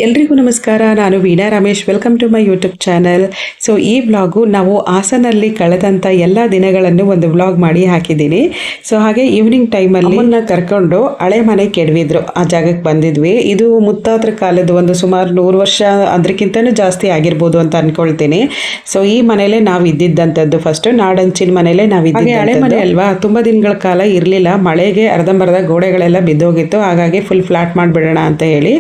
ಎಲ್ರಿಗೂ ನಮಸ್ಕಾರ. ನಾನು Veena Ramesh. Welcome to my YouTube channel. So ಈ ವ್ಲಾಗು ನಾವು ಹಾಸನಲ್ಲಿ ಕಳೆದಂಥ ಎಲ್ಲ ದಿನಗಳನ್ನು ಒಂದು ವ್ಲಾಗ್ ಮಾಡಿ ಹಾಕಿದ್ದೀನಿ. ಸೊ ಹಾಗೆ ಈವ್ನಿಂಗ್ ಟೈಮಲ್ಲಿ ಅಮ್ಮನ್ನ ಕರ್ಕೊಂಡು ಹಳೆ ಮನೆ ಕೆಡವಿದ್ರು, ಆ ಜಾಗಕ್ಕೆ ಬಂದಿದ್ವಿ. ಇದು ಮುತ್ತಾದ್ರ ಕಾಲದ ಒಂದು ಸುಮಾರು 100 ವರ್ಷ ಅದಕ್ಕಿಂತನೂ ಜಾಸ್ತಿ ಆಗಿರ್ಬೋದು ಅಂತ ಅನ್ಕೊಳ್ತೀನಿ. ಸೊ ಈ ಮನೇಲೆ ನಾವು ಇದ್ದಿದ್ದಂಥದ್ದು, ಫಸ್ಟ್ ನಾಡಂಚಿನ ಮನೇಲೆ ನಾವು ಇದ್ದಿದ್ದು. ಹಳೆ ಮನೆ ಅಲ್ವಾ, ತುಂಬ ದಿನಗಳ ಕಾಲ ಇರಲಿಲ್ಲ, ಮಳೆಗೆ ಅರ್ಧಂಬರ್ಧ ಗೋಡೆಗಳೆಲ್ಲ ಬಿದ್ದೋಗಿತ್ತು. ಹಾಗಾಗಿ ಫುಲ್ ಫ್ಲಾಟ್ ಮಾಡಿಬಿಡೋಣ ಅಂತ ಹೇಳಿ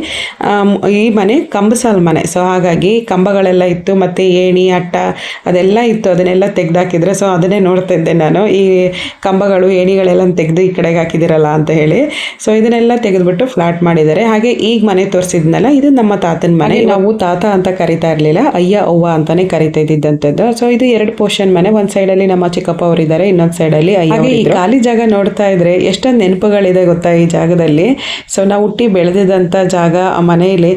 ಈ ಮನೆ ಕಂಬಸಾಲ್ ಮನೆ. ಸೊ ಹಾಗಾಗಿ ಕಂಬಗಳೆಲ್ಲ ಇತ್ತು, ಮತ್ತು ಏಣಿ ಅಟ್ಟ ಅದೆಲ್ಲ ಇತ್ತು, ಅದನ್ನೆಲ್ಲ ತೆಗೆದಾಕಿದ್ರೆ. ಸೊ ಅದನ್ನೇ ನೋಡ್ತಾ ಇದ್ದೆ ನಾನು, ಈ ಕಂಬಗಳು ಏಣಿಗಳೆಲ್ಲ ತೆಗೆದು ಈ ಕಡೆಗೆ ಹಾಕಿದಿರಲ್ಲ ಅಂತ ಹೇಳಿ. ಸೊ ಇದನ್ನೆಲ್ಲ ತೆಗೆದುಬಿಟ್ಟು ಫ್ಲಾಟ್ ಮಾಡಿದ್ದಾರೆ. ಹಾಗೆ ಈಗ ಮನೆ ತೋರಿಸಿದ್ನಲ್ಲ, ಇದು ನಮ್ಮ ತಾತನ ಮನೆ. ನಾವು ತಾತ ಅಂತ ಕರಿತಾ ಇರಲಿಲ್ಲ, ಅಯ್ಯ ಅವ್ವ ಅಂತಾನೆ ಕರಿತಾ ಇದ್ದಿದ್ದಂಥದ್ದು. ಸೊ ಇದು 2 ಪೋರ್ಷನ್ ಮನೆ. ಒಂದು ಸೈಡಲ್ಲಿ ನಮ್ಮ ಚಿಕ್ಕಪ್ಪ ಅವರಿದ್ದಾರೆ, ಇನ್ನೊಂದು ಸೈಡಲ್ಲಿ ಅಯ್ಯ. ಈ ಖಾಲಿ ಜಾಗ ನೋಡ್ತಾ ಇದ್ರೆ ಎಷ್ಟೊಂದು ನೆನಪುಗಳಿದೆ ಗೊತ್ತಾ ಈ ಜಾಗದಲ್ಲಿ. ಸೊ ನಾವು ಹುಟ್ಟಿ ಬೆಳೆದಿದ್ದಂಥ ಜಾಗ, ಆ ಮನೆಯಲ್ಲಿ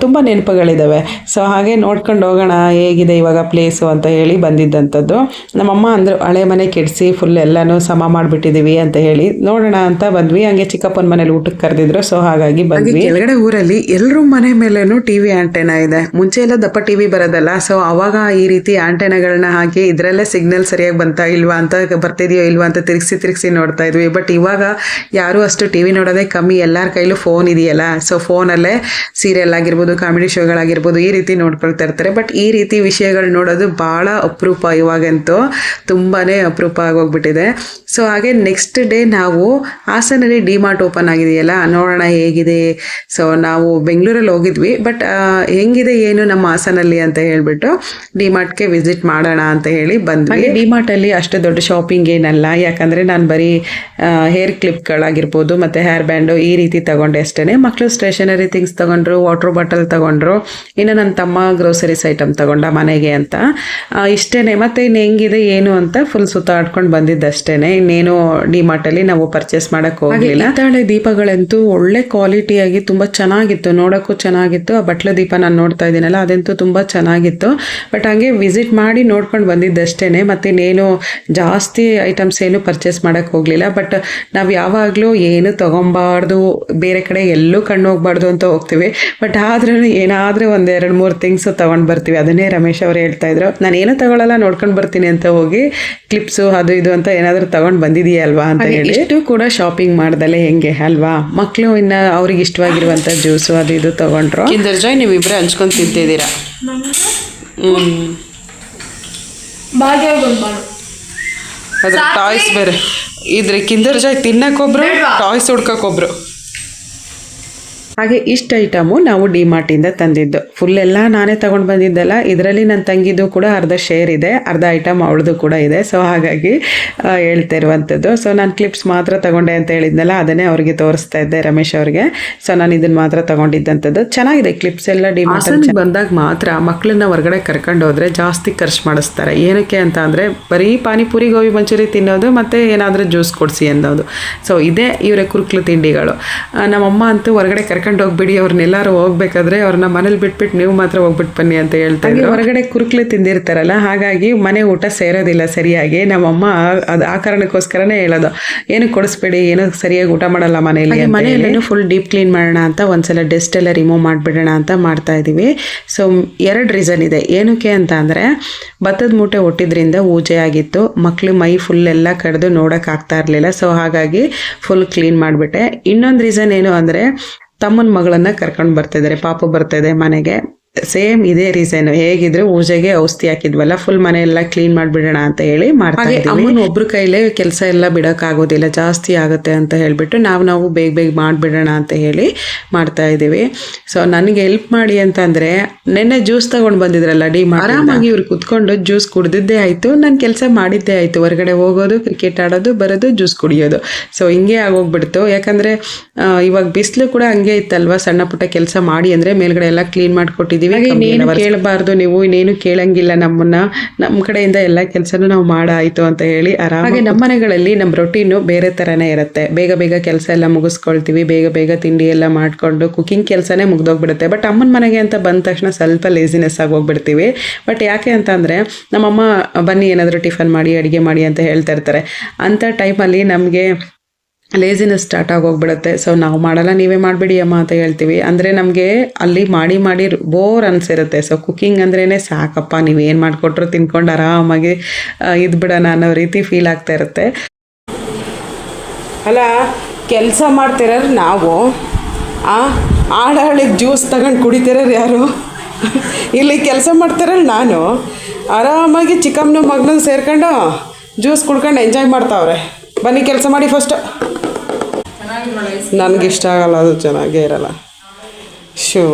ತುಂಬ ನೆನಪುಗಳಿದ್ದಾವೆ. ಸೊ ಹಾಗೆ ನೋಡ್ಕೊಂಡು ಹೋಗೋಣ ಹೇಗಿದೆ ಇವಾಗ ಪ್ಲೇಸು ಅಂತ ಹೇಳಿ ಬಂದಿದ್ದಂಥದ್ದು. ನಮ್ಮಮ್ಮ ಅಂದರು ಹಳೆ ಮನೆ ಕೆಡಿಸಿ ಫುಲ್ ಎಲ್ಲನೂ ಸಮ ಮಾಡಿಬಿಟ್ಟಿದ್ದೀವಿ ಅಂತ ಹೇಳಿ, ನೋಡೋಣ ಅಂತ ಬಂದ್ವಿ. ಹಂಗೆ ಚಿಕ್ಕಪ್ಪನ ಮನೇಲಿ ಊಟಕ್ಕೆ ಕರೆದಿದ್ರು. ಸೊ ಹಾಗಾಗಿ ಬಂದ್ವಿ. ಕೆಳಗಡೆ ಊರಲ್ಲಿ ಎಲ್ಲರೂ ಮನೆ ಮೇಲೇನು ಟಿವಿ ಆಂಟೆನಾ ಇದೆ. ಮುಂಚೆ ಎಲ್ಲ ದಪ್ಪ ಟಿವಿ ಬರೋದಲ್ಲ, ಸೊ ಅವಾಗ ಈ ರೀತಿ ಆಂಟೆನಾಗಳನ್ನ ಹಾಕಿ ಇದರಲ್ಲೇ ಸಿಗ್ನಲ್ ಸರಿಯಾಗಿ ಬಂತಾ ಇಲ್ವಾ ಅಂತ, ಬರ್ತಿದೆಯೋ ಇಲ್ವಾ ಅಂತ ತಿರುಗಿಸಿ ನೋಡ್ತಾ ಇದ್ವಿ. ಬಟ್ ಇವಾಗ ಯಾರು ಅಷ್ಟು ಟಿವಿ ನೋಡೋದೇ ಕಮ್ಮಿ, ಎಲ್ಲರ ಕೈಲೂ ಫೋನ್ ಇದೆಯಲ್ಲ. ಸೊ ಫೋನಲ್ಲೇ ಸೀರಿಯಲ್ ಆಗಿರ್ಬೋದು, ಕಾಮಿಡಿ ಶೋಗಳಾಗಿರ್ಬೋದು, ಈ ರೀತಿ ನೋಡ್ಕೊಳ್ತಾ ಇರ್ತಾರೆ. ಬಟ್ ಈ ರೀತಿ ವಿಷಯಗಳು ನೋಡೋದು ಭಾಳ ಅಪರೂಪ, ಇವಾಗಂತೂ ತುಂಬಾ ಅಪರೂಪ ಆಗೋಗ್ಬಿಟ್ಟಿದೆ. ಸೊ ಹಾಗೆ ನೆಕ್ಸ್ಟ್ ಡೇ ನಾವು ಹಾಸನಲ್ಲಿ ಡಿಮಾರ್ಟ್ ಓಪನ್ ಆಗಿದೆಯಲ್ಲ, ನೋಡೋಣ ಹೇಗಿದೆ. ಸೊ ನಾವು ಬೆಂಗಳೂರಲ್ಲಿ ಹೋಗಿದ್ವಿ, ಬಟ್ ಹೆಂಗಿದೆ ಏನು ನಮ್ಮ ಹಾಸನಲ್ಲಿ ಅಂತ ಹೇಳ್ಬಿಟ್ಟು ಡಿಮಾರ್ಟ್ಗೆ ವಿಸಿಟ್ ಮಾಡೋಣ ಅಂತ ಹೇಳಿ ಬಂದ್ವಿ. ಡಿಮಾರ್ಟಲ್ಲಿ ಅಷ್ಟು ದೊಡ್ಡ ಶಾಪಿಂಗ್ ಏನಲ್ಲ, ಯಾಕಂದರೆ ನಾನು ಬರೀ ಹೇರ್ ಕ್ಲಿಪ್ಗಳಾಗಿರ್ಬೋದು ಮತ್ತು ಹೇರ್ ಬ್ಯಾಂಡು ಈ ರೀತಿ ತಗೊಂಡೆ ಅಷ್ಟೇ. ಮಕ್ಕಳು ಸ್ಟೇಷನರಿ ಥಿಂಗ್ಸ್ ತಗೊಂಡ್ರು, ವಾಟರ್ ಬಾಟಲ್ ತಗೊಂಡ್ರು, ಇನ್ನು ನನ್ನ ತಮ್ಮ ಗ್ರೋಸರೀಸ್ ಐಟಮ್ ತಗೊಂಡ ಮನೆಗೆ ಅಂತ, ಇಷ್ಟೇ. ಮತ್ತು ಇನ್ನು ಹೆಂಗಿದೆ ಏನು ಅಂತ ಫುಲ್ ಸುತ್ತಾಡ್ಕೊಂಡು ಬಂದಿದ್ದಷ್ಟೇ. ಇನ್ನೇನು ಡಿಮಾರ್ಟಲ್ಲಿ ನಾವು ಪರ್ಚೇಸ್ ಮಾಡೋಕ್ಕೆ ಹೋಗಲಿಲ್ಲ. ಹಿತ್ತಾಳೆ ದೀಪಗಳಂತೂ ಒಳ್ಳೆ ಕ್ವಾಲಿಟಿಯಾಗಿ ತುಂಬ ಚೆನ್ನಾಗಿತ್ತು, ನೋಡೋಕ್ಕೂ ಚೆನ್ನಾಗಿತ್ತು. ಆ ಬಟ್ಲು ದೀಪ ನಾನು ನೋಡ್ತಾ ಇದ್ದೀನಲ್ಲ, ಅದಂತೂ ತುಂಬ ಚೆನ್ನಾಗಿತ್ತು. ಬಟ್ ಹಾಗೆ ವಿಸಿಟ್ ಮಾಡಿ ನೋಡ್ಕೊಂಡು ಬಂದಿದ್ದಷ್ಟೇ. ಮತ್ತು ಇನ್ನೇನು ಜಾಸ್ತಿ ಐಟಮ್ಸ್ ಏನು ಪರ್ಚೇಸ್ ಮಾಡೋಕ್ಕೆ ಹೋಗಲಿಲ್ಲ. ಬಟ್ ನಾವು ಯಾವಾಗಲೂ ಏನು ತೊಗೊಬಾರ್ದು, ಬೇರೆ ಕಡೆ ಎಲ್ಲೂ ಕಣ್ಣು ಹೋಗ್ಬಾರ್ದು ಅಂತ ಹೋಗ್ತೀವಿ. ಬಟ್ ಆದ್ರೂ ಏನಾದರೂ 1-2-3 ಥಿಂಗ್ಸ್ ತೊಗೊಂಡು ಬರ್ತೀವಿ. ಅದನ್ನೇ ರಮೇಶ್ ಅವರು ಹೇಳ್ತಾಯಿದ್ರು, ನಾನು ಏನೂ ತಗೊಳ್ಳಲ್ಲ, ನೋಡ್ಕೊಂಡು ಬರ್ತೀನಿ ಅಂತ ಹೋಗಿ ಕ್ಲಿಪ್ಸು ಅದು ಇದು ಅಂತ ಏನಾದರೂ ತೊಗೊಂಡು ಬಂದಿದೆಯಾ ಅಲ್ವಾ ಅಂತ ಹೇಳಿ. ಇಷ್ಟು ಕೂಡ ಶಾಪಿಂಗ್ ಮಾಡ್ದಲ್ಲೇ ಹೆಂಗೆ ಅಲ್ವಾ. ಮಕ್ಕಳು ಇನ್ನು ಅವ್ರಿಗೆ ಇಷ್ಟವಾಗಿರುವಂಥ ಜ್ಯೂಸು ಅದು ಇದು ತೊಗೊಂಡ್ರು. ಕಿಂಡರ್ ಜಾಯ್ ನೀವಿಬ್ಬರೇ ಹಂಚ್ಕೊಂಡು ತಿಂತಿದ್ದೀರಾ. ಅದ್ರ ಟಾಯ್ಸ್ ಬೇರೆ ಇದ್ರೆ ಕಿಂಡರ್ ಜಾಯ್ ತಿನ್ನಕ್ಕೊಬ್ರು, ಟಾಯ್ಸ್ ಹುಡ್ಕೋಕ್ಕೊಬ್ರು. ಹಾಗೆ ಇಷ್ಟು ಐಟಮು ನಾವು ಡಿಮಾರ್ಟಿಂದ ತಂದಿದ್ದು. ಫುಲ್ ಎಲ್ಲ ನಾನೇ ತೊಗೊಂಡು ಬಂದಿದ್ದಲ್ಲ, ಇದರಲ್ಲಿ ನನ್ನ ತಂಗಿದ್ದು ಕೂಡ ಅರ್ಧ ಶೇರ್ ಇದೆ, ಅರ್ಧ ಐಟಮ್ ಅವಳದು ಕೂಡ ಇದೆ. ಸೊ ಹಾಗಾಗಿ ಹೇಳ್ತಾ ಇರುವಂಥದ್ದು. ಸೊ ನಾನು ಕ್ಲಿಪ್ಸ್ ಮಾತ್ರ ತೊಗೊಂಡೆ ಅಂತ ಹೇಳಿದ್ನಲ್ಲ, ಅದನ್ನೇ ಅವ್ರಿಗೆ ತೋರಿಸ್ತಾ ಇದ್ದೆ ರಮೇಶ್ ಅವ್ರಿಗೆ. ಸೊ ನಾನು ಇದನ್ನು ಮಾತ್ರ ತೊಗೊಂಡಿದ್ದಂಥದ್ದು. ಚೆನ್ನಾಗಿದೆ ಕ್ಲಿಪ್ಸ್ ಎಲ್ಲ. ಡಿಮಾರ್ಟ್ ಬಂದಾಗ ಮಾತ್ರ ಮಕ್ಕಳನ್ನ ಹೊರಗಡೆ ಕರ್ಕೊಂಡು ಹೋದರೆ ಜಾಸ್ತಿ ಖರ್ಚು ಮಾಡಿಸ್ತಾರೆ. ಏನಕ್ಕೆ ಅಂತ ಅಂದರೆ ಬರೀ ಪಾನಿಪುರಿ, ಗೋಬಿ ಮಂಚೂರಿ ತಿನ್ನೋದು, ಮತ್ತು ಏನಾದರೂ ಜ್ಯೂಸ್ ಕೊಡಿಸಿ ಅನ್ನೋದು. ಸೊ ಇದೇ ಇವರೇ ಕುರುಕ್ಲು ತಿಂಡಿಗಳು. ನಮ್ಮಮ್ಮ ಅಂತೂ ಹೊರಗಡೆ ಕರ್ಕೊಂಡು ಹೋಗ್ಬಿಡಿ, ಅವ್ರನ್ನೆಲ್ಲರೂ ಹೋಗ್ಬೇಕಾದ್ರೆ ಅವ್ರನ್ನ ಮನೇಲಿ ಬಿಟ್ಬಿಟ್ಟು ನೀವು ಮಾತ್ರ ಹೋಗ್ಬಿಟ್ಟು ಬನ್ನಿ ಅಂತ ಹೇಳ್ತಾರೆ. ಹೊರಗಡೆ ಕುರುಕ್ಲು ತಿಂದಿರ್ತಾರಲ್ಲ, ಹಾಗಾಗಿ ಮನೆ ಊಟ ಸೇರೋದಿಲ್ಲ ಸರಿಯಾಗಿ. ನಮ್ಮಮ್ಮ ಅದು ಆ ಕಾರಣಕ್ಕೋಸ್ಕರನೇ ಹೇಳೋದು, ಏನು ಕೊಡಿಸ್ಬೇಡಿ, ಏನು ಸರಿಯಾಗಿ ಊಟ ಮಾಡಲ್ಲ ಮನೆಯಲ್ಲಿ. ಮನೆಯಲ್ಲೇನು ಫುಲ್ ಡೀಪ್ ಕ್ಲೀನ್ ಮಾಡೋಣ ಅಂತ ಒಂದ್ಸಲ ಡಸ್ಟ್ ಎಲ್ಲ ರಿಮೂವ್ ಮಾಡಿಬಿಡೋಣ ಅಂತ ಮಾಡ್ತಾ ಇದ್ದೀವಿ. ಸೊ 2 ರೀಸನ್ ಇದೆ. ಏನಕ್ಕೆ ಅಂತ ಅಂದರೆ ಭತ್ತದ ಮೂಟೆ ಒಟ್ಟಿದ್ರಿಂದ ಊಜೆ ಆಗಿತ್ತು, ಮಕ್ಕಳು ಮೈ ಫುಲ್ ಎಲ್ಲ ಕಡ್ದು ನೋಡೋಕ್ಕಾಗ್ತಾ ಇರಲಿಲ್ಲ. ಸೊ ಹಾಗಾಗಿ ಫುಲ್ ಕ್ಲೀನ್ ಮಾಡಿಬಿಟ್ಟೆ. ಇನ್ನೊಂದು ರೀಸನ್ ಏನು ಅಂದರೆ ತಮ್ಮನ ಮಗಳನ್ನು ಕರ್ಕೊಂಡು ಬರ್ತಿದ್ದಾರೆ, ಪಾಪು ಬರ್ತಾಯಿದೆ ಮನೆಗೆ. ಸೇಮ್ ಇದೇ ರೀಸನ್. ಹೇಗಿದ್ರು ಊಜೆಗೆ ಔಷಧಿ ಹಾಕಿದ್ವಲ್ಲ, ಫುಲ್ ಮನೆ ಎಲ್ಲ ಕ್ಲೀನ್ ಮಾಡಿಬಿಡೋಣ ಅಂತ ಹೇಳಿ ಮಾಡ್ತಾ ಇದ್ದೀವಿ. ಅಮ್ಮನ ಒಬ್ರು ಕೈಲೇ ಕೆಲಸ ಎಲ್ಲ ಬಿಡೋಕ್ಕಾಗೋದಿಲ್ಲ, ಜಾಸ್ತಿ ಆಗುತ್ತೆ ಅಂತ ಹೇಳಿಬಿಟ್ಟು ನಾವು ಬೇಗ ಮಾಡಿಬಿಡೋಣ ಅಂತ ಹೇಳಿ ಮಾಡ್ತಾ ಇದ್ದೀವಿ. ಸೊ ನನಗೆ ಹೆಲ್ಪ್ ಮಾಡಿ ಅಂತಂದರೆ, ನೆನ್ನೆ ಜ್ಯೂಸ್ ತೊಗೊಂಡು ಬಂದಿದ್ರಲ್ಲ ಡಿಮಾರ್ಟ್, ಆರಾಮಾಗಿ ಇವ್ರು ಕುತ್ಕೊಂಡು ಜ್ಯೂಸ್ ಕುಡ್ದಿದ್ದೇ ಆಯಿತು, ನಾನು ಕೆಲಸ ಮಾಡಿದ್ದೇ ಆಯಿತು. ಹೊರಗಡೆ ಹೋಗೋದು, ಕ್ರಿಕೆಟ್ ಆಡೋದು, ಬರೋದು, ಜ್ಯೂಸ್ ಕುಡಿಯೋದು. ಸೊ ಹಿಂಗೆ ಆಗೋಗ್ಬಿಡ್ತು. ಯಾಕಂದರೆ ಇವಾಗ ಬಿಸಿಲು ಕೂಡ ಹಂಗೆ ಇತ್ತಲ್ವ, ಸಣ್ಣ ಪುಟ್ಟ ಕೆಲಸ ಮಾಡಿ ಅಂದರೆ ಮೇಲ್ಗಡೆ ಎಲ್ಲ ಕ್ಲೀನ್ ಮಾಡಿಕೊಟ್ಟಿದ್ದೀವಿ. ಇನ್ನೇನು ಕೇಳಬಾರ್ದು, ನೀವು ಇನ್ನೇನು ಕೇಳಂಗಿಲ್ಲ ನಮ್ಮನ್ನ, ನಮ್ಮ ಕಡೆಯಿಂದ ಎಲ್ಲ ಕೆಲಸನೂ ನಾವು ಮಾಡಾಯಿತು ಅಂತ ಹೇಳಿ ಆರಾಮ. ಹಾಗೆ ನಮ್ಮ ಮನೆಗಳಲ್ಲಿ ನಮ್ಮ ರೊಟೀನು ಬೇರೆ ಥರನೇ ಇರುತ್ತೆ. ಬೇಗ ಕೆಲಸ ಎಲ್ಲ ಮುಗಿಸ್ಕೊಳ್ತೀವಿ, ಬೇಗ ತಿಂಡಿ ಎಲ್ಲ ಮಾಡಿಕೊಂಡು ಕುಕಿಂಗ್ ಕೆಲಸನೇ ಮುಗ್ದೋಗ್ಬಿಡುತ್ತೆ. ಬಟ್ ಅಮ್ಮನ ಮನೆಗೆ ಅಂತ ಬಂದ ತಕ್ಷಣ ಸ್ವಲ್ಪ ಲೇಸಿನೆಸ್ ಆಗಿ ಹೋಗ್ಬಿಡ್ತೀವಿ. ಬಟ್ ಯಾಕೆ ಅಂತ ಅಂದರೆ ನಮ್ಮಮ್ಮ ಬನ್ನಿ ಏನಾದರೂ ಟಿಫನ್ ಮಾಡಿ, ಅಡುಗೆ ಮಾಡಿ ಅಂತ ಹೇಳ್ತಾ ಇರ್ತಾರೆ. ಅಂಥ ಟೈಮಲ್ಲಿ ನಮಗೆ ಲೇಸಿನೆಸ್ ಸ್ಟಾರ್ಟ್ ಆಗೋಗ್ಬಿಡುತ್ತೆ. ಸೊ ನಾವು ಮಾಡಲ್ಲ, ನೀವೇ ಮಾಡಿಬಿಡಿ ಅಮ್ಮ ಅಂತ ಹೇಳ್ತೀವಿ. ಅಂದರೆ ನಮಗೆ ಅಲ್ಲಿ ಮಾಡಿ ಮಾಡಿ ಬೋರ್ ಅನಿಸಿರುತ್ತೆ. ಸೊ ಕುಕ್ಕಿಂಗ್ ಅಂದ್ರೇ ಸಾಕಪ್ಪ, ನೀವೇನು ಮಾಡಿಕೊಟ್ರು ತಿನ್ಕೊಂಡು ಆರಾಮಾಗಿ ಇದ್ಬಿಡೋಣ ಅನ್ನೋ ರೀತಿ ಫೀಲ್ ಆಗ್ತಾ ಇರುತ್ತೆ. ಅಲ್ಲ, ಕೆಲಸ ಮಾಡ್ತಿರೋರು ನಾವು, ಆಡಳಿಗೆ ಜ್ಯೂಸ್ ತಗೊಂಡು ಕುಡಿತಿರೋರು ಯಾರು? ಇಲ್ಲಿ ಕೆಲಸ ಮಾಡ್ತಿರೋರು ನಾನು, ಆರಾಮಾಗಿ ಚಿಕ್ಕಮ್ಮನ ಮಗನ ಸೇರ್ಕೊಂಡು ಜ್ಯೂಸ್ ಕುಡ್ಕೊಂಡು ಎಂಜಾಯ್ ಮಾಡ್ತಾವ್ರೆ. ಬನ್ನಿ ಕೆಲಸ ಮಾಡಿ ಫಸ್ಟು. ನನಗಿಷ್ಟ ಆಗಲ್ಲ, ಅದು ಚೆನ್ನಾಗೇ ಇರಲ್ಲ. ಶೋ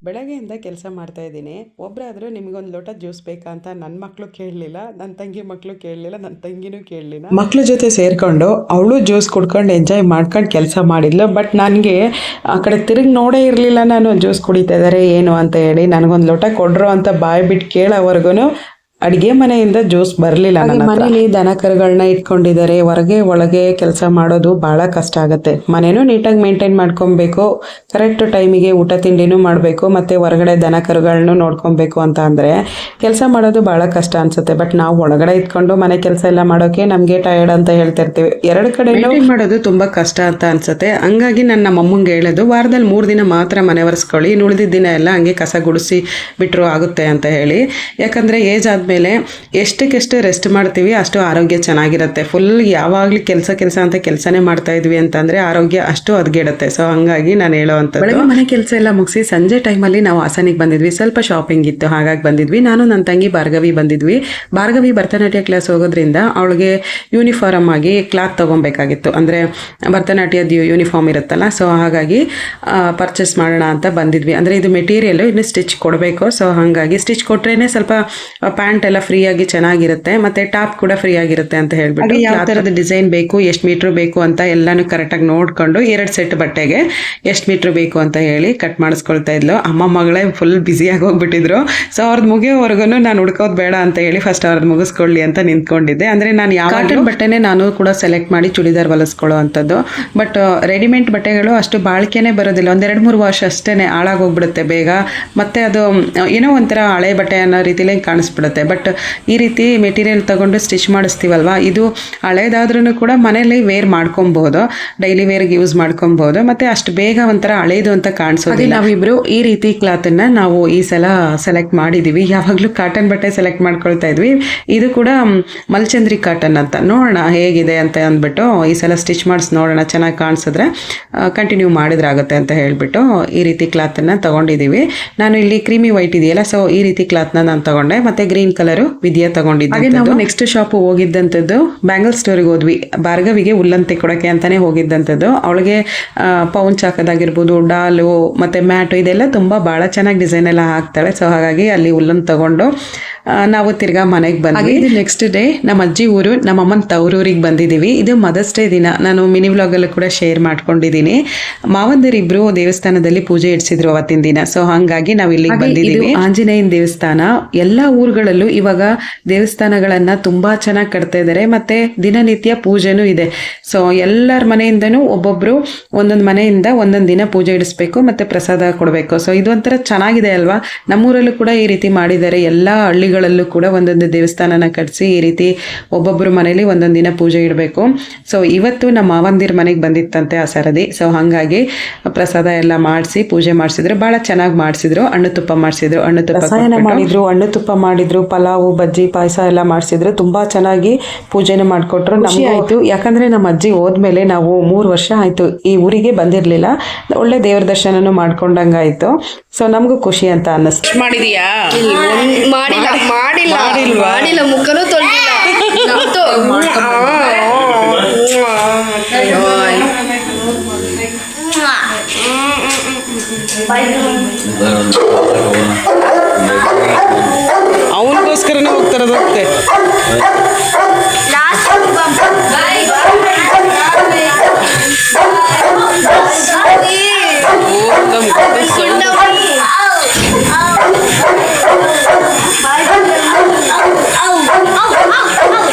ಬೆಳಗ್ಗೆಯಿಂದ ಕೆಲಸ ಮಾಡ್ತಾಯಿದ್ದೀನಿ. ಒಬ್ಬರಾದರೂ ನಿಮಗೊಂದು ಲೋಟ ಜ್ಯೂಸ್ ಬೇಕಾ ಅಂತ ನನ್ನ ಮಕ್ಕಳು ಕೇಳಲಿಲ್ಲ, ನನ್ನ ತಂಗಿ ಮಕ್ಕಳು ಕೇಳಲಿಲ್ಲ, ನನ್ನ ತಂಗಿನೂ ಕೇಳಲಿಲ್ಲ. ಮಕ್ಕಳ ಜೊತೆ ಸೇರಿಕೊಂಡು ಅವಳು ಜ್ಯೂಸ್ ಕುಡ್ಕೊಂಡು ಎಂಜಾಯ್ ಮಾಡ್ಕೊಂಡು ಕೆಲಸ ಮಾಡಿದ್ಲು. ಬಟ್ ನನಗೆ ಆ ಕಡೆ ತಿರುಗಿ ನೋಡೇ ಇರಲಿಲ್ಲ ನಾನು ಜ್ಯೂಸ್ ಕುಡಿತಾ ಇದ್ದಾರೆ ಏನು ಅಂತ ಹೇಳಿ. ನನಗೊಂದು ಲೋಟ ಕೊಡ್ರು ಅಂತ ಬಾಯಿ ಬಿಟ್ಟು ಕೇಳೋವರೆಗೂ ಅಡುಗೆ ಮನೆಯಿಂದ ಜ್ಯೂಸ್ ಬರಲಿಲ್ಲ. ಮನೇಲಿ ದನ ಕರುಗಳನ್ನ ಇಟ್ಕೊಂಡಿದ್ದಾರೆ, ಹೊರಗೆ ಒಳಗೆ ಕೆಲಸ ಮಾಡೋದು ಭಾಳ ಕಷ್ಟ ಆಗುತ್ತೆ. ಮನೇನೂ ನೀಟಾಗಿ ಮೇಂಟೈನ್ ಮಾಡ್ಕೊಬೇಕು, ಕರೆಕ್ಟ್ ಟೈಮಿಗೆ ಊಟ ತಿಂಡಿನೂ ಮಾಡಬೇಕು, ಮತ್ತು ಹೊರಗಡೆ ದನ ಕರುಗಳನ್ನೂ ನೋಡ್ಕೊಬೇಕು ಅಂತ ಅಂದರೆ ಕೆಲಸ ಮಾಡೋದು ಭಾಳ ಕಷ್ಟ ಅನಿಸುತ್ತೆ. ಬಟ್ ನಾವು ಒಳಗಡೆ ಇಟ್ಕೊಂಡು ಮನೆ ಕೆಲಸ ಎಲ್ಲ ಮಾಡೋಕ್ಕೆ ನಮಗೆ ಟಯರ್ಡ್ ಅಂತ ಹೇಳ್ತಿರ್ತೀವಿ. ಎರಡು ಕಡೆ ಮಾಡೋದು ತುಂಬ ಕಷ್ಟ ಅಂತ ಅನಿಸುತ್ತೆ. ಹಂಗಾಗಿ ನಾನು ನಮ್ಮ ಅಮ್ಮಂಗೆ ಹೇಳೋದು, ವಾರದಲ್ಲಿ 3 ದಿನ ಮಾತ್ರ ಮನೆ ಒರೆಸ್ಕೊಳ್ಳಿ, ಉಳಿದಿದ್ದ ದಿನ ಎಲ್ಲ ಹಂಗೆ ಕಸ ಗುಡಿಸಿ ಬಿಟ್ಟರು ಆಗುತ್ತೆ ಅಂತ ಹೇಳಿ. ಯಾಕಂದರೆ ಏಜ್ ಆದಮೇಲೆ ಎಷ್ಟಕ್ಕೆಷ್ಟು ರೆಸ್ಟ್ ಮಾಡ್ತೀವಿ ಅಷ್ಟು ಆರೋಗ್ಯ ಚೆನ್ನಾಗಿರುತ್ತೆ. ಫುಲ್ ಯಾವಾಗಲೂ ಕೆಲಸ ಅಂತ ಕೆಲಸನೇ ಮಾಡ್ತಾ ಇದ್ವಿ ಅಂತಂದರೆ ಆರೋಗ್ಯ ಅಷ್ಟು ಹದಗೆಡುತ್ತೆ. ಸೊ ಹಂಗಾಗಿ ನಾನು ಹೇಳೋವಂಥದ್ದು. ಬೆಳಗ್ಗೆ ಮನೆ ಕೆಲಸ ಎಲ್ಲ ಮುಗಿಸಿ ಸಂಜೆ ಟೈಮಲ್ಲಿ ನಾವು ಹಾಸನಿಗೆ ಬಂದಿದ್ವಿ. ಸ್ವಲ್ಪ ಶಾಪಿಂಗ್ ಇತ್ತು, ಹಾಗಾಗಿ ಬಂದಿದ್ವಿ. ನಾನು ನನ್ನ ತಂಗಿ ಭಾರ್ಗವಿ ಬಂದಿದ್ವಿ. ಭಾರ್ಗವಿ ಭರತನಾಟ್ಯ ಕ್ಲಾಸ್ ಹೋಗೋದ್ರಿಂದ ಅವಳಿಗೆ ಯೂನಿಫಾರ್ಮ್ ಆಗಿ ಕ್ಲಾತ್ ತೊಗೊಬೇಕಾಗಿತ್ತು. ಅಂದರೆ ಭರತನಾಟ್ಯದ ಯೂನಿಫಾರ್ಮ್ ಇರುತ್ತಲ್ಲ, ಸೊ ಹಾಗಾಗಿ ಪರ್ಚೇಸ್ ಮಾಡೋಣ ಅಂತ ಬಂದಿದ್ವಿ. ಅಂದರೆ ಇದು ಮೆಟೀರಿಯಲ್ಲು ಇನ್ನು ಸ್ಟಿಚ್ ಕೊಡಬೇಕು. ಸೊ ಹಾಗಾಗಿ ಸ್ಟಿಚ್ ಕೊಟ್ರೇ ಸ್ವಲ್ಪ ಪ್ಯಾಂಟ್ ಎಲ್ಲ ಫ್ರೀ ಆಗಿ ಚೆನ್ನಾಗಿರುತ್ತೆ, ಮತ್ತೆ ಟಾಪ್ ಕೂಡ ಫ್ರೀ ಆಗಿರುತ್ತೆ ಅಂತ ಹೇಳ್ಬಿಟ್ಟು ಯಾವ ಥರದ ಡಿಸೈನ್ ಬೇಕು, ಎಷ್ಟು ಮೀಟ್ರ್ ಬೇಕು ಅಂತ ಎಲ್ಲಾನು ಕರೆಕ್ಟಾಗಿ ನೋಡ್ಕೊಂಡು 2 ಸೆಟ್ ಬಟ್ಟೆಗೆ ಎಷ್ಟು ಮೀಟ್ರ್ ಬೇಕು ಅಂತ ಹೇಳಿ ಕಟ್ ಮಾಡಿಸ್ಕೊಳ್ತಾ ಇದ್ಲು. ಅಮ್ಮ ಮಗಳೇ ಫುಲ್ ಬ್ಯುಸಿಯಾಗಿ ಹೋಗ್ಬಿಟ್ಟಿದ್ರು. ಸೊ ಅವ್ರದ್ದು ಮುಗಿಯೋವರೆಗೂ ನಾನು ಹುಡ್ಕೋದು ಬೇಡ ಅಂತ ಹೇಳಿ ಫಸ್ಟ್ ಅವ್ರದ್ದು ಮುಗಿಸ್ಕೊಳ್ಳಿ ಅಂತ ನಿಂತ್ಕೊಂಡಿದ್ದೆ. ಅಂದರೆ ನಾನು ಯಾವ ಕಾಟನ್ ಬಟ್ಟೆನೇ ನಾನು ಕೂಡ ಸೆಲೆಕ್ಟ್ ಮಾಡಿ ಚೂಡಿದಾರ್ ಹೊಲಿಸ್ಕೊಳ್ಳೋ ಅಂಥದ್ದು. ಬಟ್ ರೆಡಿಮೇಡ್ ಬಟ್ಟೆಗಳು ಅಷ್ಟು ಬಾಳಿಕೆನೇ ಬರೋದಿಲ್ಲ, 1-2-3 ವಾಶ್ ಅಷ್ಟೇ ಹಾಳಾಗೋಗ್ಬಿಡುತ್ತೆ ಬೇಗ, ಮತ್ತು ಅದು ಏನೋ ಒಂಥರ ಹಳೆ ಬಟ್ಟೆ ಅನ್ನೋ ರೀತಿಲೇ ಕಾಣಿಸ್ಬಿಡುತ್ತೆ. ಬಟ್ ಈ ರೀತಿ ಮೆಟೀರಿಯಲ್ ತಗೊಂಡು ಸ್ಟಿಚ್ ಮಾಡಿಸ್ತೀವಲ್ವ, ಇದು ಹಳೇದಾದ್ರೂ ಕೂಡ ಮನೇಲಿ ವೇರ್ ಮಾಡ್ಕೊಬಹುದು, ಡೈಲಿ ವೇರ್ಗೆ ಯೂಸ್ ಮಾಡ್ಕೊಬಹುದು, ಮತ್ತು ಅಷ್ಟು ಬೇಗ ಒಂಥರ ಹಳೇದು ಅಂತ ಕಾಣಿಸೋದಿಲ್ಲ. ನಾವಿಬ್ರು ಈ ರೀತಿ ಕ್ಲಾತನ್ನು ನಾವು ಈ ಸಲ ಸೆಲೆಕ್ಟ್ ಮಾಡಿದ್ದೀವಿ. ಯಾವಾಗಲೂ ಕಾಟನ್ ಬಟ್ಟೆ ಸೆಲೆಕ್ಟ್ ಮಾಡ್ಕೊಳ್ತಾ ಇದ್ವಿ. ಇದು ಕೂಡ ಮಲ್ಚಂದ್ರಿ ಕಾಟನ್ ಅಂತ, ನೋಡೋಣ ಹೇಗಿದೆ ಅಂತ ಅಂದ್ಬಿಟ್ಟು ಈ ಸಲ ಸ್ಟಿಚ್ ಮಾಡಿಸಿ ನೋಡೋಣ, ಚೆನ್ನಾಗಿ ಕಾಣಿಸಿದ್ರೆ ಕಂಟಿನ್ಯೂ ಮಾಡಿದ್ರಾಗುತ್ತೆ ಅಂತ ಹೇಳಿಬಿಟ್ಟು ಈ ರೀತಿ ಕ್ಲಾತನ್ನು ತೊಗೊಂಡಿದ್ದೀವಿ. ನಾನು ಇಲ್ಲಿ ಕ್ರೀಮಿ ವೈಟ್ ಇದೆಯಲ್ಲ, ಸೊ ಈ ರೀತಿ ಕ್ಲಾತ್ನ ನಾನು ತೊಗೊಂಡೆ, ಮತ್ತು ಗ್ರೀನ್ ಕಲರು ವಿದ್ಯಾ ತಗೊಂಡಿದ್ದೆ. ಹಾಗೆ ನಾವು ನೆಕ್ಸ್ಟ್ ಶಾಪ್ ಹೋಗಿದ್ದಂಥದ್ದು ಬ್ಯಾಂಗಲ್ ಸ್ಟೋರಿಗೆ ಹೋದ್ವಿ. ಭಾರ್ಗವಿಗೆ ಉಲ್ಲನ್ ತೆಕ್ಕೊಡಕ್ಕೆ ಅಂತಾನೆ ಹೋಗಿದ್ದಂಥದ್ದು. ಅವಳಿಗೆ ಪೌಂಚ್ ಹಾಕೋದಾಗಿರ್ಬೋದು, ಡಾಲು ಮತ್ತು ಮ್ಯಾಟು ಇದೆಲ್ಲ ತುಂಬ ಭಾಳ ಚೆನ್ನಾಗಿ ಡಿಸೈನ್ ಎಲ್ಲ ಹಾಕ್ತಾಳೆ. ಸೊ ಹಾಗಾಗಿ ಅಲ್ಲಿ ಉಲ್ಲನ್ ತಗೊಂಡು ನಾವು ತಿರ್ಗಾ ಮನೆಗೆ ಬಂದ್ವಿ. ಇದು ನೆಕ್ಸ್ಟ್ ಡೇ ನಮ್ಮ ಅಜ್ಜಿ ಊರು, ನಮ್ಮ ಅಮ್ಮನ ತವರೂರಿಗೆ ಬಂದಿದ್ದೀವಿ. ಇದು ಮದರ್ಸ್ ಡೇ ದಿನ. ನಾನು ಮಿನಿ ವ್ಲಾಗಲ್ಲೂ ಕೂಡ ಶೇರ್ ಮಾಡ್ಕೊಂಡಿದ್ದೀನಿ. ಮಾವಂದಿರಿಬ್ರು ದೇವಸ್ಥಾನದಲ್ಲಿ ಪೂಜೆ ಇಡಿಸಿದ್ರು ಅವತ್ತಿನ ದಿನ. ಸೊ ಹಾಗಾಗಿ ನಾವು ಇಲ್ಲಿಗೆ ಬಂದಿದ್ದೀವಿ. ಆಂಜನೇಯನ ದೇವಸ್ಥಾನ. ಎಲ್ಲ ಊರುಗಳಲ್ಲೂ ಇವಾಗ ದೇವಸ್ಥಾನಗಳನ್ನ ತುಂಬಾ ಚೆನ್ನಾಗಿ ಕಟ್ತಾ ಇದ್ದಾರೆ, ಮತ್ತೆ ದಿನನಿತ್ಯ ಪೂಜೆನೂ ಇದೆ. ಸೊ ಎಲ್ಲರ ಮನೆಯಿಂದನೂ ಒಬ್ಬೊಬ್ರು ಒಂದೊಂದು ಮನೆಯಿಂದ ಒಂದೊಂದು ದಿನ ಪೂಜೆ ಇಡಿಸ್ಬೇಕು, ಮತ್ತೆ ಪ್ರಸಾದ ಕೊಡಬೇಕು. ಸೊ ಇದು ಒಂಥರ ಚೆನ್ನಾಗಿದೆ ಅಲ್ವಾ. ನಮ್ಮೂರಲ್ಲೂ ಕೂಡ ಈ ರೀತಿ ಮಾಡಿದ್ದಾರೆ. ಎಲ್ಲ ಹಳ್ಳಿಗಳಲ್ಲೂ ಕೂಡ ಒಂದೊಂದು ದೇವಸ್ಥಾನನ ಕಟ್ಟಿಸಿ ಈ ರೀತಿ ಒಬ್ಬೊಬ್ಬರು ಮನೇಲಿ ಒಂದೊಂದು ದಿನ ಪೂಜೆ ಇಡಬೇಕು. ಸೊ ಇವತ್ತು ನಮ್ಮ ಮಾವಂದಿರ ಮನೆಗೆ ಬಂದಿತ್ತಂತೆ ಆ ಸರದಿ. ಸೊ ಹಾಗಾಗಿ ಪ್ರಸಾದ ಎಲ್ಲ ಮಾಡಿಸಿ ಪೂಜೆ ಮಾಡಿಸಿದ್ರು. ಭಾಳ ಚೆನ್ನಾಗಿ ಮಾಡಿಸಿದ್ರು. ಹಣ್ಣು ತುಪ್ಪ ಮಾಡಿಸಿದ್ರು, ಹಣ್ಣು ತುಪ್ಪ ಮಾಡಿದ್ರು, ಹಣ್ಣು ತುಪ್ಪ ಮಾಡಿದ್ರು, ಪಲಾವು, ಬಜ್ಜಿ, ಪಾಯಸ ಎಲ್ಲ ಮಾಡಿಸಿದ್ರು. ತುಂಬ ಚೆನ್ನಾಗಿ ಪೂಜೆನ ಮಾಡಿಕೊಟ್ರು. ನಮಗೆ ಆಯಿತು, ಯಾಕಂದರೆ ನಮ್ಮ ಅಜ್ಜಿ ಹೋದ್ಮೇಲೆ ನಾವು 3 ವರ್ಷ ಆಯಿತು ಈ ಊರಿಗೆ ಬಂದಿರಲಿಲ್ಲ. ಒಳ್ಳೆ ದೇವ್ರ ದರ್ಶನನೂ ಮಾಡ್ಕೊಂಡಂಗಾಯಿತು. ಸೊ ನಮಗೂ ಖುಷಿ ಅಂತ ಅನ್ನಿಸ್ತು. ಮಾಡಿದೀಯಾ? ಮಾಡಿಲ್ಲ, ಮುಖನೂ ತೊಳೆದಿಲ್ಲ. ಅವನಿಗೋಸ್ಕರನೇ ಹೋಗ್ತಾರದಕ್ಕೆ.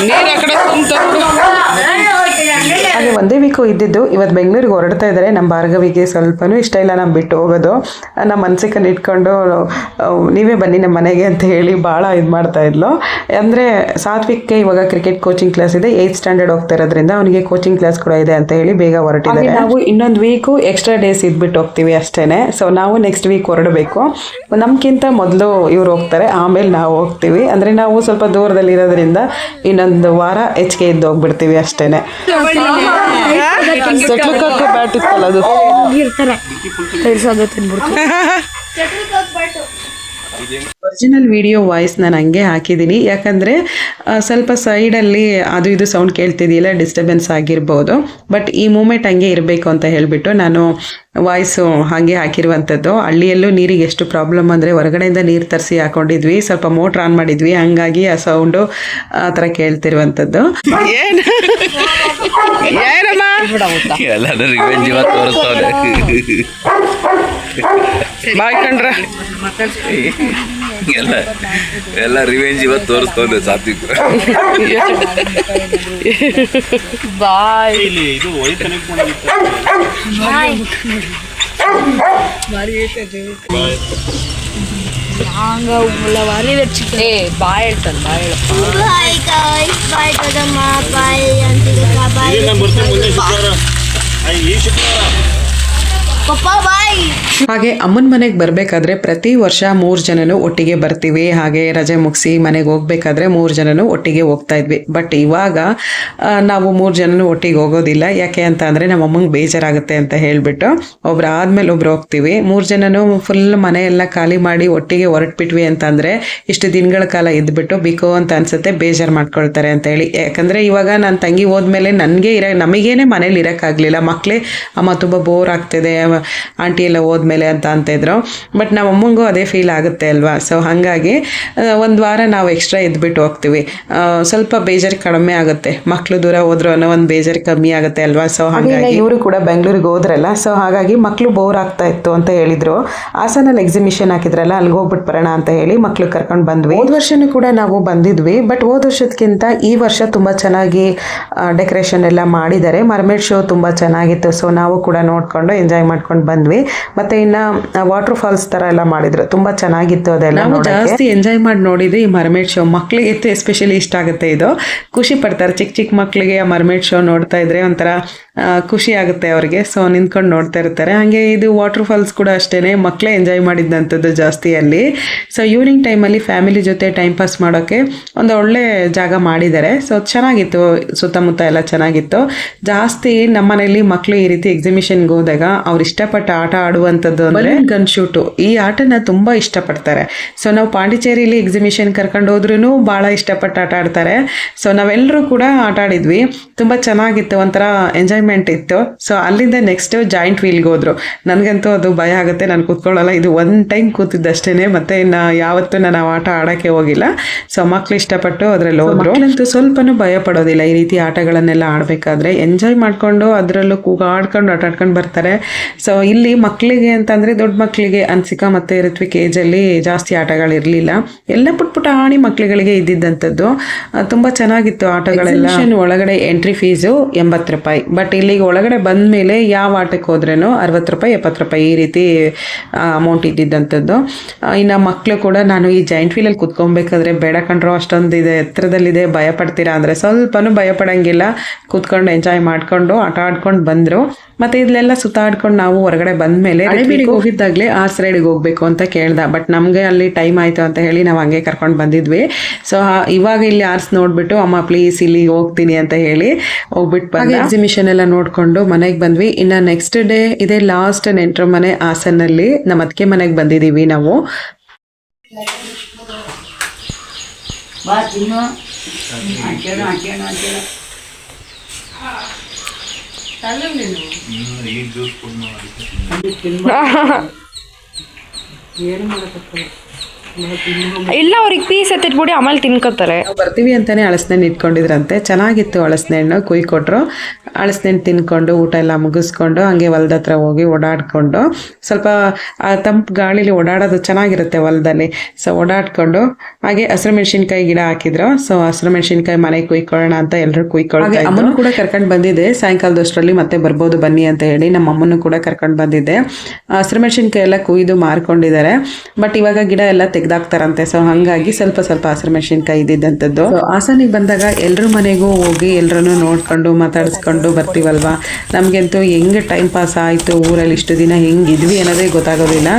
ನೀರು ಆ ಕಡೆ ಹಾಗೆ ಒಂದೇ ವೀಕ್ ಇದ್ದಿದ್ದು. ಇವತ್ತು ಬೆಂಗಳೂರಿಗೆ ಹೊರಡ್ತಾ ಇದ್ದಾರೆ. ನಮ್ಮ ಭಾರ್ಗವಿಗೆ ಸ್ವಲ್ಪನೂ ಇಷ್ಟ ಇಲ್ಲ ನಾವು ಬಿಟ್ಟು ಹೋಗೋದು. ನಮ್ಮ ಮನಸ್ಸಿಗೆ ಇಟ್ಕೊಂಡು ನೀವೇ ಬನ್ನಿ ನಮ್ಮ ಮನೆಗೆ ಅಂತ ಹೇಳಿ ಭಾಳ ಇದು ಮಾಡ್ತಾ ಇದ್ಲು. ಅಂದರೆ ಸಾತ್ವಿಕ್ಗೆ ಇವಾಗ ಕ್ರಿಕೆಟ್ ಕೋಚಿಂಗ್ ಕ್ಲಾಸ್ ಇದೆ, 8th ಸ್ಟ್ಯಾಂಡರ್ಡ್ ಹೋಗ್ತಾ ಇರೋದ್ರಿಂದ ಅವನಿಗೆ ಕೋಚಿಂಗ್ ಕ್ಲಾಸ್ ಕೂಡ ಇದೆ ಅಂತ ಹೇಳಿ ಬೇಗ ಹೊರಟಿದ್ದಾರೆ. ನಾವು ಇನ್ನೊಂದು ವೀಕು ಎಕ್ಸ್ಟ್ರಾ ಡೇಸ್ ಇದ್ಬಿಟ್ಟು ಹೋಗ್ತೀವಿ ಅಷ್ಟೇ. ಸೊ ನಾವು ನೆಕ್ಸ್ಟ್ ವೀಕ್ ಹೊರಡಬೇಕು. ನಮ್ಗಿಂತ ಮೊದಲು ಇವ್ರು ಹೋಗ್ತಾರೆ, ಆಮೇಲೆ ನಾವು ಹೋಗ್ತೀವಿ. ಅಂದರೆ ನಾವು ಸ್ವಲ್ಪ ದೂರದಲ್ಲಿ ಇರೋದ್ರಿಂದ ಇನ್ನೊಂದು ವಾರ ಹೆಚ್ಚಿಗೆ ಇದ್ದು ಹೋಗ್ಬಿಡ್ತೀವಿ ಅಷ್ಟೇ. ಬ್ಯಾಟ್ ಇತ್ತಲ್ಲ ಅದು ಒರಿಜಿನಲ್ ವಿಡಿಯೋ ವಾಯ್ಸ್ ನಾನು ಹಂಗೆ ಹಾಕಿದ್ದೀನಿ. ಯಾಕಂದರೆ ಸ್ವಲ್ಪ ಸೈಡಲ್ಲಿ ಅದು ಇದು ಸೌಂಡ್ ಕೇಳ್ತಿದೆಯಲ್ಲ, ಡಿಸ್ಟರ್ಬೆನ್ಸ್ ಆಗಿರ್ಬೋದು. ಬಟ್ ಈ ಮೂಮೆಂಟ್ ಹಂಗೆ ಇರಬೇಕು ಅಂತ ಹೇಳಿಬಿಟ್ಟು ನಾನು ವಾಯ್ಸು ಹಾಗೆ ಹಾಕಿರುವಂಥದ್ದು. ಹಳ್ಳಿಯಲ್ಲೂ ನೀರಿಗೆ ಎಷ್ಟು ಪ್ರಾಬ್ಲಮ್ ಅಂದರೆ ಹೊರಗಡೆಯಿಂದ ನೀರು ತರಿಸಿ ಹಾಕೊಂಡಿದ್ವಿ, ಸ್ವಲ್ಪ ಮೋಟ್ರ್ ಆನ್ ಮಾಡಿದ್ವಿ, ಹಂಗಾಗಿ ಆ ಸೌಂಡು ಆ ಥರ ಕೇಳ್ತಿರುವಂಥದ್ದು. ಬಾಯ್ ಕಂಡ್ರ ಎಲ್ಲ ರಿವೆಂಜ್ ಇವತ್ತು ತೋರಿಸ್ತವ್ರೆ ಸಾತ್ವಿಕ್. ಬಾಯ್ ಬಾಯ್ ಹೇಳ್ತಾನೆ. ಹಾಗೆ ಅಮ್ಮನ ಮನೆಗೆ ಬರಬೇಕಾದ್ರೆ ಪ್ರತಿ ವರ್ಷ 3 ಜನನು ಒಟ್ಟಿಗೆ ಬರ್ತೀವಿ. ಹಾಗೆ ರಜೆ ಮುಗಿಸಿ ಮನೆಗೆ ಹೋಗ್ಬೇಕಾದ್ರೆ 3 ಜನನು ಒಟ್ಟಿಗೆ ಹೋಗ್ತಾ ಇದ್ವಿ. ಬಟ್ ಇವಾಗ ನಾವು 3 ಜನನು ಒಟ್ಟಿಗೆ ಹೋಗೋದಿಲ್ಲ. ಯಾಕೆ ಅಂತ ಅಂದರೆ ನಮ್ಮ ಅಮ್ಮಂಗೆ ಬೇಜಾರಾಗುತ್ತೆ ಅಂತ ಹೇಳಿಬಿಟ್ಟು ಒಬ್ರು ಆದ್ಮೇಲೆ ಒಬ್ರು ಹೋಗ್ತೀವಿ. 3 ಜನನು ಫುಲ್ ಮನೆಯೆಲ್ಲ ಖಾಲಿ ಮಾಡಿ ಒಟ್ಟಿಗೆ ಹೊರಟ್ಬಿಟ್ವಿ ಅಂತಂದರೆ ಇಷ್ಟು ದಿನಗಳ ಕಾಲ ಇದ್ಬಿಟ್ಟು ಬಿಕೋ ಅಂತ ಅನ್ಸುತ್ತೆ, ಬೇಜಾರು ಮಾಡ್ಕೊಳ್ತಾರೆ ಅಂತ ಹೇಳಿ. ಯಾಕಂದರೆ ಇವಾಗ ನನ್ನ ತಂಗಿ ಹೋದ್ಮೇಲೆ ನಮಗೇನೆ ಮನೇಲಿ ಇರೋಕ್ಕಾಗಲಿಲ್ಲ. ಮಕ್ಕಳೇ ಅಮ್ಮ ತುಂಬ ಬೋರ್ ಆಗ್ತಿದೆ ಆಂಟಿ ಎಲ್ಲ ಹೋದ್ಮೇಲೆ ಅಂತ ಇದ್ರು. ಬಟ್ ನಮ್ಮ ಅಮ್ಮಂಗೂ ಅದೇ ಫೀಲ್ ಆಗುತ್ತೆ ಅಲ್ವಾ. ಸೊ ಹಾಗಾಗಿ ಒಂದು ವಾರ ನಾವು ಎಕ್ಸ್ಟ್ರಾ ಇದ್ಬಿಟ್ಟು ಹೋಗ್ತೀವಿ. ಸ್ವಲ್ಪ ಬೇಜಾರು ಕಡಿಮೆ ಆಗುತ್ತೆ, ಮಕ್ಕಳು ದೂರ ಹೋದ್ರು ಅನ್ನೋ ಒಂದು ಬೇಜಾರು ಕಮ್ಮಿ ಆಗುತ್ತೆ ಅಲ್ವಾ. ಸೊ ಹಾಗಾಗಿ ಇವರು ಕೂಡ ಬೆಂಗಳೂರಿಗೆ ಹೋದ್ರಲ್ಲ, ಸೊ ಹಾಗಾಗಿ ಮಕ್ಕಳು ಬೋರ್ ಆಗ್ತಾ ಇತ್ತು ಅಂತ ಹೇಳಿದ್ರು. ಹಾಸನಲ್ಲಿ ಎಕ್ಸಿಬಿಷನ್ ಹಾಕಿದ್ರಲ್ಲ, ಅಲ್ಲಿಗೆ ಹೋಗ್ಬಿಟ್ಟು ಬರೋಣ ಅಂತ ಹೇಳಿ ಮಕ್ಕಳು ಕರ್ಕೊಂಡು ಬಂದ್ವಿ. ಹೋದ ವರ್ಷನೂ ಕೂಡ ನಾವು ಬಂದಿದ್ವಿ. ಬಟ್ ಹೋದ ವರ್ಷದಕ್ಕಿಂತ ಈ ವರ್ಷ ತುಂಬ ಚೆನ್ನಾಗಿ ಡೆಕೋರೇಷನ್ ಎಲ್ಲ ಮಾಡಿದ್ದಾರೆ. ಮರ್ಮೇಡ್ ಶೋ ತುಂಬ ಚೆನ್ನಾಗಿತ್ತು. ಸೊ ನಾವು ಕೂಡ ನೋಡ್ಕೊಂಡು ಎಂಜಾಯ್ ಮಾಡ್ಕೊಂಡು ಬಂದ್ವಿ. ಮತ್ತೆ ಇನ್ನ ವಾಟರ್ ಫಾಲ್ಸ್ ತರ ಎಲ್ಲ ಮಾಡಿದ್ರು, ತುಂಬಾ ಚೆನ್ನಾಗಿತ್ತು. ಅದೆಲ್ಲ ನಾವು ಜಾಸ್ತಿ ಎಂಜಾಯ್ ಮಾಡಿ ನೋಡಿದ್ವಿ ಈ ಮರ್ಮೇಡ್ ಶೋ. ಮಕ್ಕಳಿಗೆ ಎಸ್ಪೆಷಲಿ ಇಷ್ಟ ಆಗುತ್ತೆ, ಇದು ಖುಷಿ ಪಡ್ತಾರೆ. ಚಿಕ್ಕ ಚಿಕ್ಕ ಮಕ್ಕಳಿಗೆ ಆ ಮರ್ಮೇಡ್ ಶೋ ನೋಡ್ತಾ ಇದ್ರೆ ಒಂಥರ ಖುಷಿ ಆಗುತ್ತೆ ಅವ್ರಿಗೆ. ಸೊ ನಿಂತ್ಕೊಂಡು ನೋಡ್ತಾ ಇರ್ತಾರೆ. ಹಾಗೆ ಇದು ವಾಟರ್ ಫಾಲ್ಸ್ ಕೂಡ ಅಷ್ಟೇನೆ, ಮಕ್ಕಳೇ ಎಂಜಾಯ್ ಮಾಡಿದ್ದಂಥದ್ದು ಜಾಸ್ತಿ ಅಲ್ಲಿ. ಸೊ ಈವ್ನಿಂಗ್ ಟೈಮಲ್ಲಿ ಫ್ಯಾಮಿಲಿ ಜೊತೆ ಟೈಮ್ ಪಾಸ್ ಮಾಡೋಕ್ಕೆ ಒಂದು ಒಳ್ಳೆ ಜಾಗ ಮಾಡಿದ್ದಾರೆ. ಸೊ ಚೆನ್ನಾಗಿತ್ತು, ಸುತ್ತಮುತ್ತ ಎಲ್ಲ ಚೆನ್ನಾಗಿತ್ತು. ಜಾಸ್ತಿ ನಮ್ಮನೇಲಿ ಮಕ್ಕಳು ಈ ರೀತಿ ಎಕ್ಸಿಬಿಷನ್ಗೆ ಹೋದಾಗ ಅವ್ರು ಇಷ್ಟಪಟ್ಟ ಆಟ ಆಡುವಂಥದ್ದು ಅಂದರೆ ಗನ್ ಶೂಟು. ಈ ಆಟನ ತುಂಬ ಇಷ್ಟಪಡ್ತಾರೆ. ಸೊ ನಾವು ಪಾಂಡಿಚೇರಿಲಿ ಎಕ್ಸಿಬಿಷನ್ ಕರ್ಕೊಂಡು ಹೋದ್ರೂ ಭಾಳ ಇಷ್ಟಪಟ್ಟು ಆಟ ಆಡ್ತಾರೆ. ಸೊ ನಾವೆಲ್ಲರೂ ಕೂಡ ಆಟ ಆಡಿದ್ವಿ, ತುಂಬ ಚೆನ್ನಾಗಿತ್ತು, ಒಂಥರ ಎಂಜಾಯ್ಮೆಂಟ್ ಇತ್ತು. ಸೊ ಅಲ್ಲಿಂದ ನೆಕ್ಸ್ಟ್ ಜಾಯಿಂಟ್ ವೀಲ್ಗೆ ಹೋದ್ರು. ನನಗಂತೂ ಅದು ಭಯ ಆಗುತ್ತೆ, ನಾನು ಕೂತ್ಕೊಳ್ಳಲ್ಲ. ಇದು ಒನ್ ಟೈಮ್ ಕೂತಿದ್ದಷ್ಟೇ, ಮತ್ತೆ ಇನ್ನು ಯಾವತ್ತೂ ನಾನು ಆಟ ಆಡೋಕ್ಕೆ ಹೋಗಿಲ್ಲ. ಸೊ ಮಕ್ಕಳು ಇಷ್ಟಪಟ್ಟು ಅದರಲ್ಲಿ ಹೋದ್ರು. ಅಂತೂ ಸ್ವಲ್ಪನೂ ಭಯ ಪಡೋದಿಲ್ಲ ಈ ರೀತಿ ಆಟಗಳನ್ನೆಲ್ಲ ಆಡಬೇಕಾದ್ರೆ. ಎಂಜಾಯ್ ಮಾಡಿಕೊಂಡು ಅದರಲ್ಲೂ ಕೂಗಾಡ್ಕೊಂಡು ಆಟ ಆಡ್ಕೊಂಡು ಬರ್ತಾರೆ. ಸೊ ಇಲ್ಲಿ ಮಕ್ಕಳಿಗೆ ಅಂತಂದರೆ ದೊಡ್ಡ ಮಕ್ಕಳಿಗೆ ಅನ್ಸಿಕಾ ಮತ್ತು ಋತ್ವಿಕ್ ಏಜಲ್ಲಿ ಜಾಸ್ತಿ ಆಟಗಳಿರಲಿಲ್ಲ. ಎಲ್ಲ ಪುಟ್ಟ ಆಣಿ ಮಕ್ಕಳುಗಳಿಗೆ ಇದ್ದಿದ್ದಂಥದ್ದು. ತುಂಬ ಚೆನ್ನಾಗಿತ್ತು ಆಟಗಳೆಲ್ಲ. ಒಳಗಡೆ ಎಂಟ್ರಿ ಫೀಸು 80 ರೂಪಾಯಿ. ಬಟ್ ಇಲ್ಲಿಗೆ ಒಳಗಡೆ ಬಂದ ಮೇಲೆ ಯಾವ ಆಟಕ್ಕೆ ಹೋದ್ರೂ 60 ರೂಪಾಯಿ 70 ರೂಪಾಯಿ ಈ ರೀತಿ ಅಮೌಂಟ್ ಇದ್ದಿದ್ದಂಥದ್ದು. ಇನ್ನು ಮಕ್ಕಳು ಕೂಡ ನಾನು ಈ ಜಾಯಿಂಟ್ ವೀಲಲ್ಲಿ ಕುತ್ಕೊಬೇಕಾದ್ರೆ ಬೇಡ ಕಂಡ್ರು, ಅಷ್ಟೊಂದು ಇದೆ ಎತ್ತರದಲ್ಲಿದೆ, ಭಯ ಪಡ್ತೀರಾ ಅಂದರೆ ಸ್ವಲ್ಪನೂ ಭಯ ಪಡೋಂಗಿಲ್ಲ. ಕೂತ್ಕೊಂಡು ಎಂಜಾಯ್ ಮಾಡಿಕೊಂಡು ಆಟ ಆಡ್ಕೊಂಡು ಬಂದರು. ಮತ್ತು ಇದನ್ನೆಲ್ಲ ಸುತ್ತಾಡ್ಕೊಂಡು ನಾವು ಹೊರಗಡೆ ಬಂದಮೇಲೆ ಹಳೆಬೀಡಿಗೆ ಹೋಗಿದ್ದಾಗಲೇ ಆರ್ಸ್ ರೈಡಿಗೆ ಹೋಗಬೇಕು ಅಂತ ಕೇಳ್ದೆ. ಬಟ್ ನಮಗೆ ಅಲ್ಲಿ ಟೈಮ್ ಆಯಿತು ಅಂತ ಹೇಳಿ ನಾವು ಹಂಗೆ ಕರ್ಕೊಂಡು ಬಂದಿದ್ವಿ. ಸೊ ಇವಾಗ ಇಲ್ಲಿ ಆರ್ಸ್ ನೋಡಿಬಿಟ್ಟು ಅಮ್ಮ ಪ್ಲೀಸ್ ಇಲ್ಲಿ ಹೋಗ್ತೀನಿ ಅಂತ ಹೇಳಿ ಹೋಗ್ಬಿಟ್ಟು ಬಂದು ಎಕ್ಸಿಬಿಷನ್ ಎಲ್ಲ ನೋಡಿಕೊಂಡು ಮನೆಗೆ ಬಂದ್ವಿ. ಇನ್ನು ನೆಕ್ಸ್ಟ್ ಡೇ ಇದೇ ಲಾಸ್ಟ್ ನೆಂಟರ ಮನೆ ಹಾಸನಲ್ಲಿ ನಮ್ಮ ಅತ್ತಿಗೆ ಮನೆಗೆ ಬಂದಿದ್ದೀವಿ ನಾವು. ಏನು ಮಾಡಬೇಕು ಇಲ್ಲ ಅವ್ರಿಗೆ ಪೀಸ್ ಎತ್ತಿಟ್ಬಿಡಿ ಆಮೇಲೆ ತಿನ್ಕೋತಾರೆ. ನಾವು ಬರ್ತೀವಿ ಅಂತಾನೆ ಹಳಸಿನ ಇಟ್ಕೊಂಡಿದ್ರಂತೆ. ಚೆನ್ನಾಗಿತ್ತು ಹಳಸಿನ ಹಣ್ಣು, ಕೊಟ್ರು. ಹಳಸಿನ ಹಣ್ಣು ತಿನ್ಕೊಂಡು ಊಟ ಎಲ್ಲ ಮುಗಿಸ್ಕೊಂಡು ಹಂಗೆ ಹೊಲ್ದ ಹತ್ರ ಹೋಗಿ ಓಡಾಡ್ಕೊಂಡು ಸ್ವಲ್ಪ ತಂಪು ಗಾಳಿಲಿ ಓಡಾಡೋದು ಚೆನ್ನಾಗಿರುತ್ತೆ ಹೊಲದಲ್ಲಿ. ಸೊ ಓಡಾಡ್ಕೊಂಡು ಹಾಗೆ ಹಸಿರು ಮೆಣಸಿನ್ಕಾಯಿ ಗಿಡ ಹಾಕಿದ್ರು. ಸೊ ಹಸಿರು ಮೆಣಸಿನ್ಕಾಯಿ ಮನೆಗೆ ಕುಯ್ಕೊಳ್ಳೋಣ ಅಂತ ಎಲ್ಲರೂ ಕುಯ್ಕೊಳ್ಳೋದು. ಅಮ್ಮನೂ ಕೂಡ ಕರ್ಕೊಂಡು ಬಂದಿದ್ದೆ ಸಾಯಂಕಾಲದಷ್ಟರಲ್ಲಿ, ಮತ್ತೆ ಬರ್ಬೋದು ಬನ್ನಿ ಅಂತ ಹೇಳಿ ನಮ್ಮ ಅಮ್ಮನೂ ಕೂಡ ಕರ್ಕೊಂಡು ಬಂದಿದ್ದೆ. ಹಸಿರು ಮೆಣಸಿನ್ಕಾಯಿ ಎಲ್ಲ ಕುಯ್ದು ಮಾರ್ಕೊಂಡಿದ್ದಾರೆ. ಬಟ್ ಇವಾಗ ಗಿಡ ಎಲ್ಲ ತೆಗ್ದಾಕ್ತಾರಂತೆ. ಸೊ ಹಾಗಾಗಿ ಸ್ವಲ್ಪ ಸ್ವಲ್ಪ ಹಸಿರು ಮೆಣಸಿನ್ಕಾಯಿ ಇದ್ದಿದ್ದಂಥದ್ದು. ಹಾಸನಿಗೆ ಬಂದಾಗ ಎಲ್ಲರ ಮನೆಗೂ ಹೋಗಿ ಎಲ್ಲರನ್ನೂ ನೋಡ್ಕೊಂಡು ಮಾತಾಡಿಸ್ಕೊಂಡು ಬರ್ತೀವಲ್ವಾ. ನಮಗಂತೂ ಹೆಂಗೆ ಟೈಮ್ ಪಾಸ್ ಆಯಿತು ಊರಲ್ಲಿ ಇಷ್ಟು ದಿನ ಹೆಂಗಿದ್ವಿ ಅನ್ನೋದೇ ಗೊತ್ತಾಗೋದಿಲ್ಲ.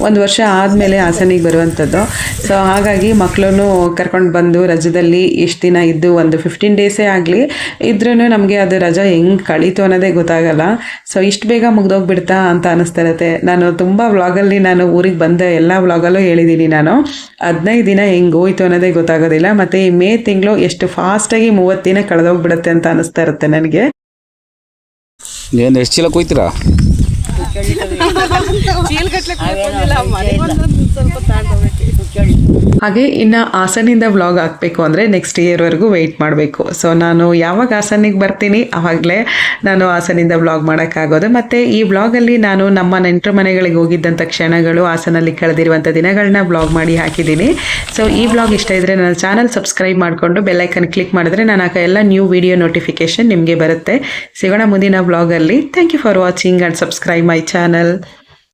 1 ವರ್ಷ ಆದಮೇಲೆ ಹಾಸನಿಗೆ ಬರುವಂಥದ್ದು. ಸೊ ಹಾಗಾಗಿ ಮಕ್ಕಳನ್ನು ಕರ್ಕೊಂಡು ಬಂದು ರಜದಲ್ಲಿ ಇಷ್ಟು ದಿನ ಇದ್ದು ಒಂದು 15 ಡೇಸೇ ಆಗಲಿ ಇದ್ರೂ ನಮಗೆ ಅದು ರಜಾ ಹೆಂಗೆ ಕಳೀತು ಅನ್ನೋದೇ ಗೊತ್ತಾಗಲ್ಲ. ಸೊ ಇಷ್ಟು ಬೇಗ ಮುಗ್ದೋಗ್ಬಿಡ್ತಾ ಅಂತ ಅನ್ನಿಸ್ತಾ ಇರುತ್ತೆ. ನಾನು ತುಂಬ ವ್ಲಾಗಲ್ಲಿ ನಾನು ಊರಿಗೆ ಬಂದ ಎಲ್ಲ ವ್ಲಾಗಲ್ಲೂ ಹೇಳಿದ್ದೀನಿ ನಾನು 15 ದಿನ ಹೆಂಗೆ ಹೋಯ್ತು ಅನ್ನೋದೇ ಗೊತ್ತಾಗೋದಿಲ್ಲ. ಮತ್ತು ಈ ಮೇ ತಿಂಗಳು ಎಷ್ಟು ಫಾಸ್ಟಾಗಿ 30 ದಿನ ಕಳೆದೋಗ್ಬಿಡುತ್ತೆ ಅಂತ ಅನ್ನಿಸ್ತಾ ಇರುತ್ತೆ ನನಗೆ. ಏನು ಎಷ್ಟು ಚೀಲ ಕೊಯ್ತೀರಾ? ಹಾಗೆ ಇನ್ನು ಹಾಸನಿಂದ ವ್ಲಾಗ್ ಹಾಕಬೇಕು ಅಂದರೆ ನೆಕ್ಸ್ಟ್ ಇಯರ್ವರೆಗೂ ವೆಯ್ಟ್ ಮಾಡಬೇಕು. ಸೊ ನಾನು ಯಾವಾಗ ಹಾಸನಿಗೆ ಬರ್ತೀನಿ ಆವಾಗಲೇ ನಾನು ಹಾಸನಿಂದ ವ್ಲಾಗ್ ಮಾಡೋಕ್ಕಾಗೋದು. ಮತ್ತು ಈ ವ್ಲಾಗಲ್ಲಿ ನಾನು ನಮ್ಮ ನೆಂಟರ ಮನೆಗಳಿಗೆ ಹೋಗಿದ್ದಂಥ ಕ್ಷಣಗಳು, ಹಾಸನಲ್ಲಿ ಕಳೆದಿರುವಂಥ ದಿನಗಳನ್ನ ವ್ಲಾಗ್ ಮಾಡಿ ಹಾಕಿದ್ದೀನಿ. ಸೊ ಈ ವ್ಲಾಗ್ ಇಷ್ಟ ಇದ್ದರೆ ನನ್ನ ಚಾನಲ್ ಸಬ್ಸ್ಕ್ರೈಬ್ ಮಾಡಿಕೊಂಡು ಬೆಲ್ಲೈಕನ್ ಕ್ಲಿಕ್ ಮಾಡಿದ್ರೆ ನಾನು ಆಗ ಎಲ್ಲ ನ್ಯೂ ವಿಡಿಯೋ ನೋಟಿಫಿಕೇಷನ್ ನಿಮಗೆ ಬರುತ್ತೆ. ಸಿಗೋಣ ಮುಂದಿನ ವ್ಲಾಗಲ್ಲಿ. Thank you for watching and subscribe my channel.